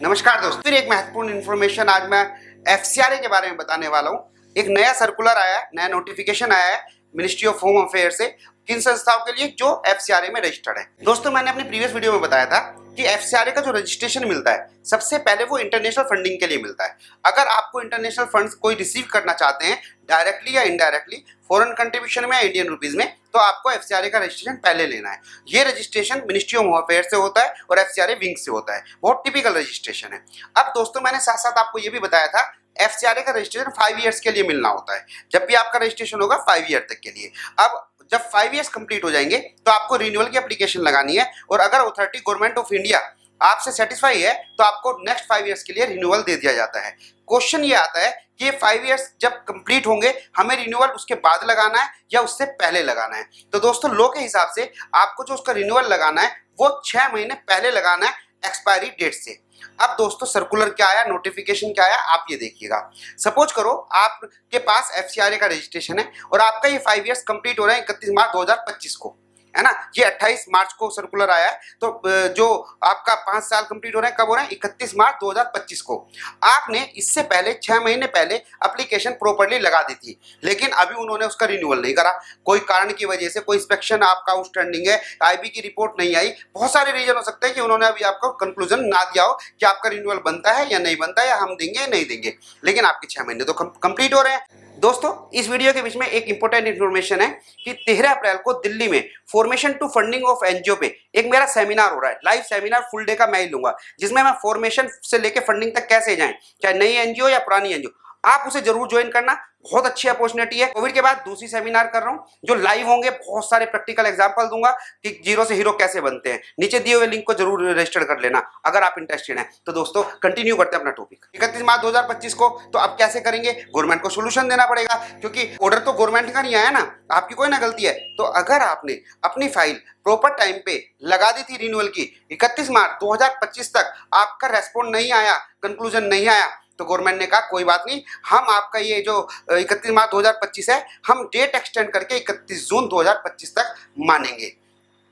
नमस्कार दोस्तों, फिर एक महत्वपूर्ण इन्फॉर्मेशन आज मैं एफसीआरए के बारे में बताने वाला हूँ। एक नया सर्कुलर आया है, नया नोटिफिकेशन आया है मिनिस्ट्री ऑफ होम अफेयर से किन संस्थाओं के लिए जो एफसीआरए में रजिस्टर्ड है। दोस्तों, मैंने अपने प्रीवियस वीडियो में बताया था कि एफसीआरए का जो रजिस्ट्रेशन मिलता है सबसे पहले वो इंटरनेशनल फंडिंग के लिए मिलता है। अगर आपको इंटरनेशनल फंड्स कोई रिसीव करना चाहते हैं डायरेक्टली या इनडायरेक्टली फॉरेन कंट्रीब्यूशन में या इंडियन रुपीज में, तो आपको एफसीआरए का रजिस्ट्रेशन पहले लेना है। ये registration ministry of home affair से होता है और एफसीआरए विंग से होता है। बहुत टिपिकल रजिस्ट्रेशन है। अब दोस्तों, मैंने साथ साथ आपको ये भी बताया था एफसीआरए का रजिस्ट्रेशन 5 ईयर्स के लिए मिलना होता है। जब भी आपका रजिस्ट्रेशन होगा 5 ईयर तक के लिए। अब जब 5 ईयर्स कंप्लीट हो जाएंगे तो आपको रिन्यूअल की एप्लीकेशन लगानी है, और अगर अथॉरिटी गवर्नमेंट ऑफ इंडिया आपसे सेटिस्फाई है तो आपको नेक्स्ट 5 ईयर्स के लिए रिन्यूअल दे दिया जाता है। क्वेश्चन ये आता है कि ये 5 ईयर्स जब कंप्लीट होंगे हमें रिन्यूअल उसके बाद लगाना है या उससे पहले लगाना है। तो दोस्तों, लॉ के हिसाब से आपको जो उसका रिन्यूअल लगाना है वो 6 महीने पहले लगाना है एक्सपायरी डेट से। अब दोस्तों, सर्कुलर क्या आया, नोटिफिकेशन क्या आया, आप ये देखिएगा। सपोज करो आपके पास एफसीआरए का रजिस्ट्रेशन है और आपका ये 5 ईयर्स कंप्लीट हो रहा है 31 मार्च 2025 को, है ना। ये 28 मार्च को सर्कुलर आया है, तो जो आपका 5 साल कंप्लीट हो रहे हैं कब हो रहे हैं 31 मार्च 2025 को। आपने इससे पहले 6 महीने पहले एप्लीकेशन प्रॉपर्ली लगा दी थी, लेकिन अभी उन्होंने उसका रिन्यूअल नहीं करा। कोई कारण की वजह से, कोई इंस्पेक्शन आपका आउटस्टैंडिंग है, आईबी की रिपोर्ट नहीं आई, बहुत सारे रीजन हो सकते हैं कि उन्होंने अभी आपको कंक्लूजन ना दिया हो कि आपका रिन्यूअल बनता है या नहीं बनता है, या हम देंगे या नहीं देंगे, लेकिन आपके 6 महीने तो कंप्लीट हो रहे हैं। दोस्तों, इस वीडियो के बीच में एक इंपॉर्टेंट इन्फॉर्मेशन है कि 13 अप्रैल को दिल्ली में formation to funding of NGO पे एक मेरा सेमिनार हो रहा है। लाइव सेमिनार फुल डे का मैं ही लूंगा, जिसमें मैं फॉर्मेशन से लेके फंडिंग तक कैसे जाएं, चाहे नई एनजीओ या पुरानी एनजीओ, आप उसे जरूर ज्वाइन करना। बहुत अच्छी अपॉर्चुनिटी है। कोविड के बाद दूसरी सेमिनार कर रहा हूं जो लाइव होंगे, बहुत सारे प्रैक्टिकल एग्जांपल दूंगा कि जीरो से हीरो कैसे बनते हैं। नीचे दिए हुए लिंक को जरूर रजिस्टर कर लेना अगर आप इंटरेस्टेड हैं। तो दोस्तों, कंटिन्यू करते हैं अपना टॉपिक। 31 मार्च 2025 को तो अब कैसे करेंगे, गवर्नमेंट को सोल्यूशन देना पड़ेगा, क्योंकि ऑर्डर तो गवर्नमेंट का नहीं आया ना, आपकी कोई ना गलती है। तो अगर आपने अपनी फाइल प्रॉपर टाइम पे लगा दी थी रिन्यूअल की, 31 मार्च 2025 तक आपका रेस्पॉन्ड नहीं आया, कंक्लूजन नहीं आया, तो गवर्नमेंट ने कहा कोई बात नहीं, हम आपका ये जो 31 मार्च 2025 है हम डेट एक्सटेंड करके 31 जून 2025 तक मानेंगे।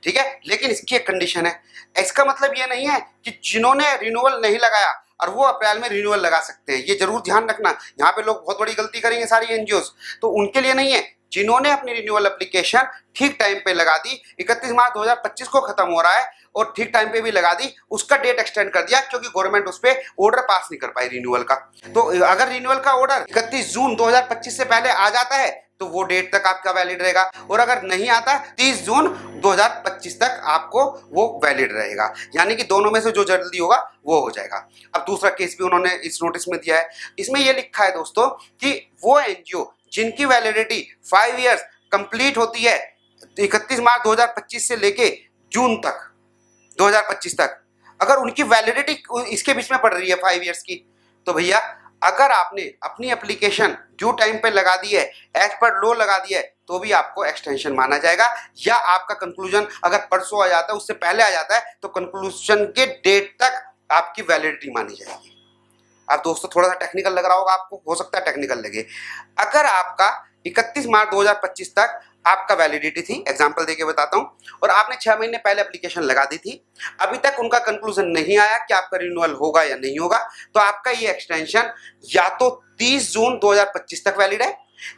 ठीक है, लेकिन इसकी एक कंडीशन है। इसका मतलब ये नहीं है कि जिन्होंने रिन्यूअल नहीं लगाया और वो अप्रैल में रिन्यूअल लगा सकते हैं, ये जरूर ध्यान रखना। यहाँ पे लोग बहुत बड़ी गलती करेंगे सारी एनजीओस, तो उनके लिए नहीं है। जिन्होंने अपनी रिन्यूअल एप्लीकेशन ठीक टाइम पे लगा दी, 31 मार्च 2025 को खत्म हो रहा है और ठीक टाइम पे भी लगा दी, उसका डेट एक्सटेंड कर दिया, क्योंकि गवर्नमेंट उस पर ऑर्डर पास नहीं कर पाई रिन्यूअल का। तो अगर रिन्यूअल का ऑर्डर 31 जून 2025 से पहले आ जाता है तो वो डेट तक आपका वैलिड रहेगा, और अगर नहीं आता 30 जून 2025 तक आपको वो वैलिड रहेगा। यानी कि दोनों में से जो जल्दी होगा वो हो जाएगा। अब दूसरा केस भी उन्होंने इस नोटिस में दिया है। इसमें ये लिखा है दोस्तों कि वो एनजीओ जिनकी वैलिडिटी 5 ईयर्स कंप्लीट होती है 31 मार्च 2025 से लेके जून तक 2025 तक, अगर उनकी वैलिडिटी इसके बीच में पड़ रही है 5 ईयर्स की, तो भैया अगर आपने अपनी एप्लीकेशन ड्यू टाइम पे लगा दी है, एज पर लॉ लगा दी है, तो भी आपको एक्सटेंशन माना जाएगा। या आपका कंक्लूजन अगर परसों आ जाता है, उससे पहले आ जाता है, तो कंक्लूजन के डेट तक आपकी वैलिडिटी मानी जाएगी। अब दोस्तों, थोड़ा सा टेक्निकल लग रहा होगा आपको, हो सकता है टेक्निकल लगे। अगर आपका 31 मार्च 2025 तक आपका वैलिडिटी थी, एग्जांपल देके बताता हूं, और आपने 6 महीने पहले एप्लीकेशन लगा दी थी, अभी तक उनका कंक्लूजन नहीं आया कि आपका रिन्यूअल होगा या नहीं होगा, तो आपका ये एक्सटेंशन या तो 30 जून 2025 तक वैलिड है,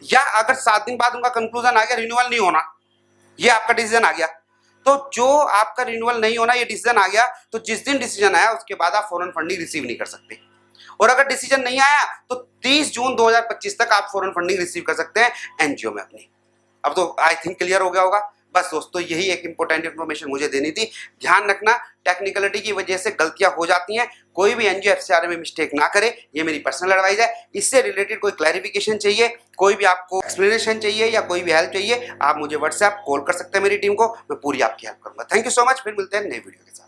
या अगर 7 दिन बाद उनका कंक्लूजन आ गया रिन्यूअल नहीं होना, ये आपका डिसीजन आ गया, तो जो आपका रिन्यूअल नहीं होना ये डिसीजन आ गया, तो जिस दिन डिसीजन आया उसके बाद आप फॉरेन फंडिंग रिसीव नहीं कर सकते। और अगर डिसीजन नहीं आया तो 30 जून 2025 तक आप फॉरेन फंडिंग रिसीव कर सकते हैं एनजीओ में अपनी। अब तो आई थिंक क्लियर हो गया होगा। बस दोस्तों, यही एक इंपॉर्टेंट इन्फॉर्मेशन मुझे देनी थी। ध्यान रखना, टेक्निकलिटी की वजह से गलतियां हो जाती हैं। कोई भी एनजीओ एफसीआरए में मिस्टेक ना करे, ये मेरी पर्सनल एडवाइस है। इससे रिलेटेड कोई क्लैरिफिकेशन चाहिए, कोई भी आपको एक्सप्लेनेशन चाहिए या कोई भी हेल्प चाहिए, आप मुझे व्हाट्सएप कॉल कर सकते हैं मेरी टीम को, मैं पूरी आपकी हेल्प करूंगा। Thank you so much. फिर मिलते हैं नई वीडियो के साथ।